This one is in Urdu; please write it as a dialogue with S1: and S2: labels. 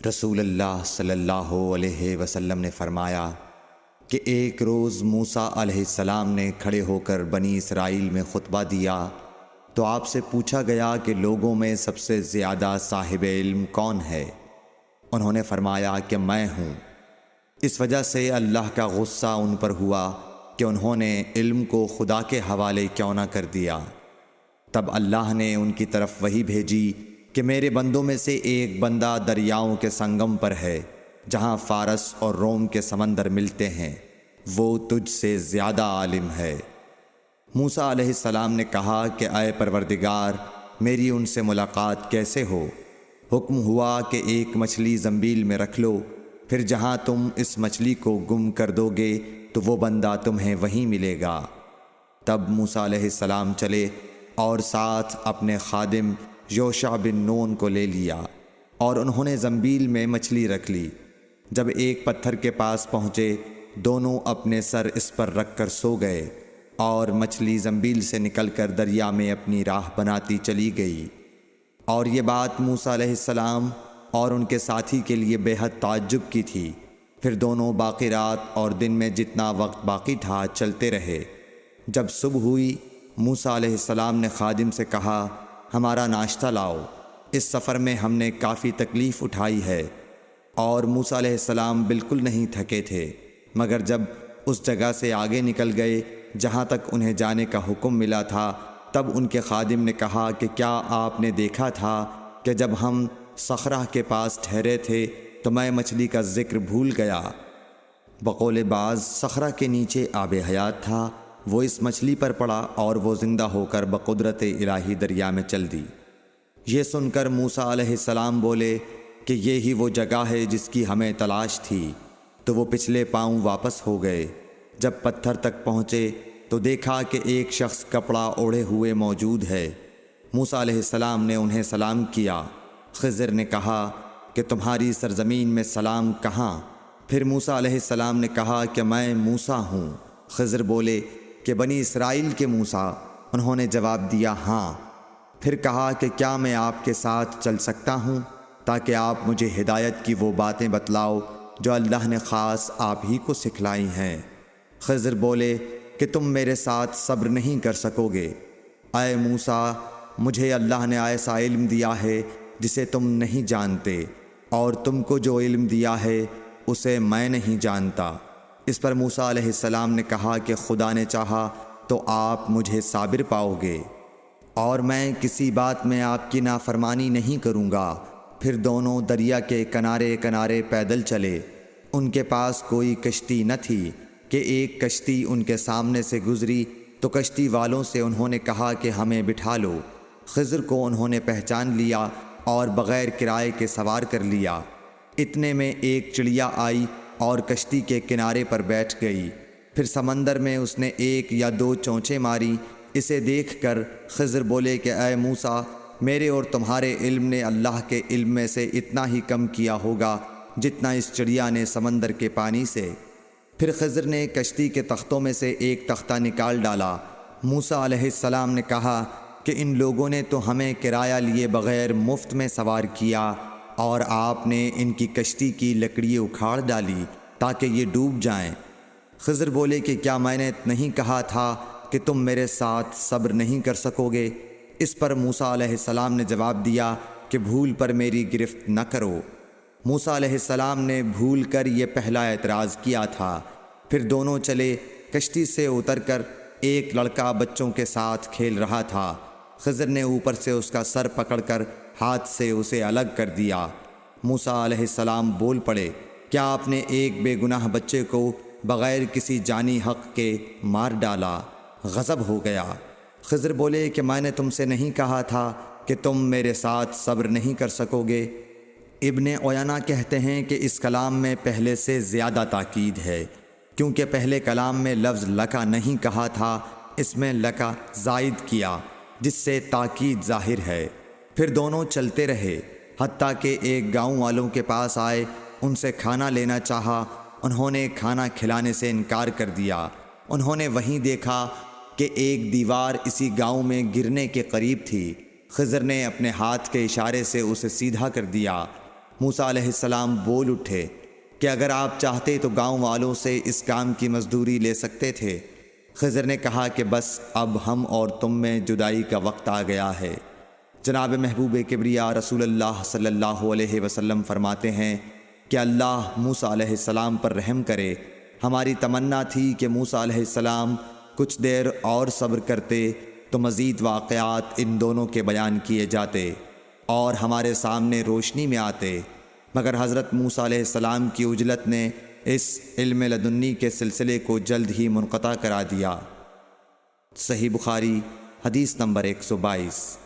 S1: رسول اللہ صلی اللہ علیہ وسلم نے فرمایا کہ ایک روز موسیٰ علیہ السلام نے کھڑے ہو کر بنی اسرائیل میں خطبہ دیا تو آپ سے پوچھا گیا کہ لوگوں میں سب سے زیادہ صاحب علم کون ہے؟ انہوں نے فرمایا کہ میں ہوں۔ اس وجہ سے اللہ کا غصہ ان پر ہوا کہ انہوں نے علم کو خدا کے حوالے کیوں نہ کر دیا۔ تب اللہ نے ان کی طرف وحی بھیجی کہ میرے بندوں میں سے ایک بندہ دریاؤں کے سنگم پر ہے جہاں فارس اور روم کے سمندر ملتے ہیں، وہ تجھ سے زیادہ عالم ہے۔ موسیٰ علیہ السلام نے کہا کہ اے پروردگار، میری ان سے ملاقات کیسے ہو؟ حکم ہوا کہ ایک مچھلی زنبیل میں رکھ لو، پھر جہاں تم اس مچھلی کو گم کر دو گے تو وہ بندہ تمہیں وہیں ملے گا۔ تب موسیٰ علیہ السلام چلے اور ساتھ اپنے خادم یوشع بن نون کو لے لیا، اور انہوں نے زنبیل میں مچھلی رکھ لی۔ جب ایک پتھر کے پاس پہنچے، دونوں اپنے سر اس پر رکھ کر سو گئے، اور مچھلی زنبیل سے نکل کر دریا میں اپنی راہ بناتی چلی گئی۔ اور یہ بات موسیٰ علیہ السلام اور ان کے ساتھی کے لیے بے حد تعجب کی تھی۔ پھر دونوں باقی رات اور دن میں جتنا وقت باقی تھا چلتے رہے۔ جب صبح ہوئی، موسیٰ علیہ السلام نے خادم سے کہا، ہمارا ناشتہ لاؤ، اس سفر میں ہم نے کافی تکلیف اٹھائی ہے۔ اور موسیٰ علیہ السلام بالکل نہیں تھکے تھے، مگر جب اس جگہ سے آگے نکل گئے جہاں تک انہیں جانے کا حکم ملا تھا، تب ان کے خادم نے کہا کہ کیا آپ نے دیکھا تھا کہ جب ہم صخرہ کے پاس ٹھہرے تھے تو میں مچھلی کا ذکر بھول گیا؟ بقول بعض صخرہ کے نیچے آب حیات تھا، وہ اس مچھلی پر پڑا اور وہ زندہ ہو کر بقدرت الہی دریا میں چل دی۔ یہ سن کر موسیٰ علیہ السلام بولے کہ یہی وہ جگہ ہے جس کی ہمیں تلاش تھی، تو وہ پچھلے پاؤں واپس ہو گئے۔ جب پتھر تک پہنچے تو دیکھا کہ ایک شخص کپڑا اوڑھے ہوئے موجود ہے۔ موسیٰ علیہ السلام نے انہیں سلام کیا۔ خضر نے کہا کہ تمہاری سرزمین میں سلام کہاں؟ پھر موسیٰ علیہ السلام نے کہا کہ میں موسیٰ ہوں۔ خضر بولے کہ بنی اسرائیل کے موسیٰ؟ انہوں نے جواب دیا ہاں۔ پھر کہا کہ کیا میں آپ کے ساتھ چل سکتا ہوں تاکہ آپ مجھے ہدایت کی وہ باتیں بتلاؤ جو اللہ نے خاص آپ ہی کو سکھلائی ہیں؟ خضر بولے کہ تم میرے ساتھ صبر نہیں کر سکو گے۔ اے موسیٰ، مجھے اللہ نے ایسا علم دیا ہے جسے تم نہیں جانتے، اور تم کو جو علم دیا ہے اسے میں نہیں جانتا۔ اس پر موسیٰ علیہ السلام نے کہا کہ خدا نے چاہا تو آپ مجھے صابر پاؤ گے، اور میں کسی بات میں آپ کی نافرمانی نہیں کروں گا۔ پھر دونوں دریا کے کنارے کنارے پیدل چلے۔ ان کے پاس کوئی کشتی نہ تھی کہ ایک کشتی ان کے سامنے سے گزری تو کشتی والوں سے انہوں نے کہا کہ ہمیں بٹھا لو۔ خضر کو انہوں نے پہچان لیا اور بغیر کرائے کے سوار کر لیا۔ اتنے میں ایک چڑیا آئی اور کشتی کے کنارے پر بیٹھ گئی۔ پھر سمندر میں اس نے ایک یا دو چونچیں ماری۔ اسے دیکھ کر خضر بولے کہ اے موسیٰ، میرے اور تمہارے علم نے اللہ کے علم میں سے اتنا ہی کم کیا ہوگا جتنا اس چڑیا نے سمندر کے پانی سے۔ پھر خضر نے کشتی کے تختوں میں سے ایک تختہ نکال ڈالا۔ موسیٰ علیہ السلام نے کہا کہ ان لوگوں نے تو ہمیں کرایہ لیے بغیر مفت میں سوار کیا، اور آپ نے ان کی کشتی کی لکڑی اکھاڑ ڈالی تاکہ یہ ڈوب جائیں۔ خضر بولے کہ کیا میں نے نہیں کہا تھا کہ تم میرے ساتھ صبر نہیں کر سکو گے؟ اس پر موسیٰ علیہ السلام نے جواب دیا کہ بھول پر میری گرفت نہ کرو۔ موسیٰ علیہ السلام نے بھول کر یہ پہلا اعتراض کیا تھا۔ پھر دونوں چلے۔ کشتی سے اتر کر ایک لڑکا بچوں کے ساتھ کھیل رہا تھا۔ خضر نے اوپر سے اس کا سر پکڑ کر ہاتھ سے اسے الگ کر دیا۔ موسیٰ علیہ السلام بول پڑے، کیا آپ نے ایک بے گناہ بچے کو بغیر کسی جانی حق کے مار ڈالا؟ غضب ہو گیا۔ خضر بولے کہ میں نے تم سے نہیں کہا تھا کہ تم میرے ساتھ صبر نہیں کر سکو گے؟ ابن عیینہ کہتے ہیں کہ اس کلام میں پہلے سے زیادہ تاکید ہے، کیونکہ پہلے کلام میں لفظ لکا نہیں کہا تھا، اس میں لکا زائد کیا، جس سے تاکید ظاہر ہے۔ پھر دونوں چلتے رہے، حتیٰ کہ ایک گاؤں والوں کے پاس آئے، ان سے کھانا لینا چاہا۔ انہوں نے کھانا کھلانے سے انکار کر دیا۔ انہوں نے وہیں دیکھا کہ ایک دیوار اسی گاؤں میں گرنے کے قریب تھی۔ خضر نے اپنے ہاتھ کے اشارے سے اسے سیدھا کر دیا۔ موسیٰ علیہ السلام بول اٹھے کہ اگر آپ چاہتے تو گاؤں والوں سے اس کام کی مزدوری لے سکتے تھے۔ خضر نے کہا کہ بس اب ہم اور تم میں جدائی کا وقت آ گیا ہے۔ جناب محبوب کبریا رسول اللہ صلی اللہ علیہ وسلم فرماتے ہیں کہ اللہ موسیٰ علیہ السلام پر رحم کرے۔ ہماری تمنا تھی کہ موسیٰ علیہ السلام کچھ دیر اور صبر کرتے تو مزید واقعات ان دونوں کے بیان کیے جاتے اور ہمارے سامنے روشنی میں آتے، مگر حضرت موسیٰ علیہ السلام کی عجلت نے اس علم لدنی کے سلسلے کو جلد ہی منقطع کرا دیا۔ صحیح بخاری حدیث نمبر 122۔